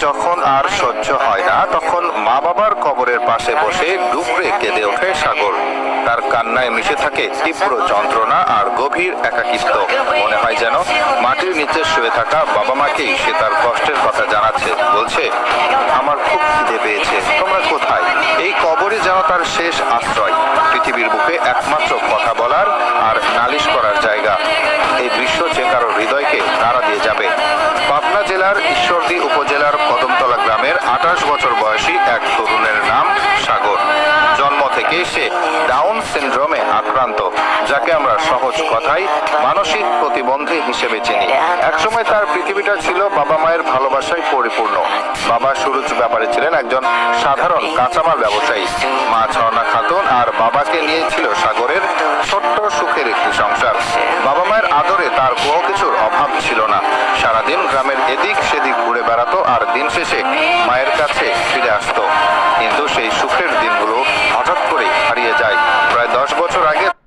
যখন আর সহ্য হয় না তখন মা বাবার কবরের পাশে বসে ডুকরে কেঁদে ওঠে সাগর। তার কান্নায় মিশে থাকে তীব্র যন্ত্রণা আর গভীর একাকিত্ব। মনে হয় যেন মাটির নিচে শুয়ে থাকা বাবা মাকেই সে তার কষ্টের কথা জানাচ্ছে। বলছে, আমার খুব খিদে পেয়েছে, তোমরা কোথায়? এই কবরই যেন তার শেষ আশ্রয়, পৃথিবীর বুকে একমাত্র কথা বলার আর নালিশ করার জায়গা। এই দৃশ্য যে কারো হৃদয়কে নাড়া দিয়ে যাবে। পাবনা জেলার ঈশ্বরদী উপজেলার কদমতলা গ্রামের 28 বছর বয়সী এক তরুণের নাম সাগর। জন্ম থেকেই সে ডাউন সিনড্রোমে আক্রান্ত, যাকে আমরা সহজ কথায় মানসিক প্রতিবন্ধী হিসেবে চিনি। একসময় তার পৃথিবীটা ছিল বাবা মায়ের ভালোবাসায় পরিপূর্ণ। বাবা সুরজ ব্যাপারী ছিলেন একজন সাধারণ কাঁচামাল ব্যবসায়ী। মা ঝর্ণা খাতুন আর বাবাকে নিয়ে ছিল সাগরের ছোট্ট সুখের একটি সংসার। বাবা মায়ের আদরে তার কোনো কিছুর অভাব ছিল না। সারাদিন গ্রামের এদিক সেদিক ঘুরে বেড়াতো আর দিন শেষে মায়ের কাছে ফিরে আসতো।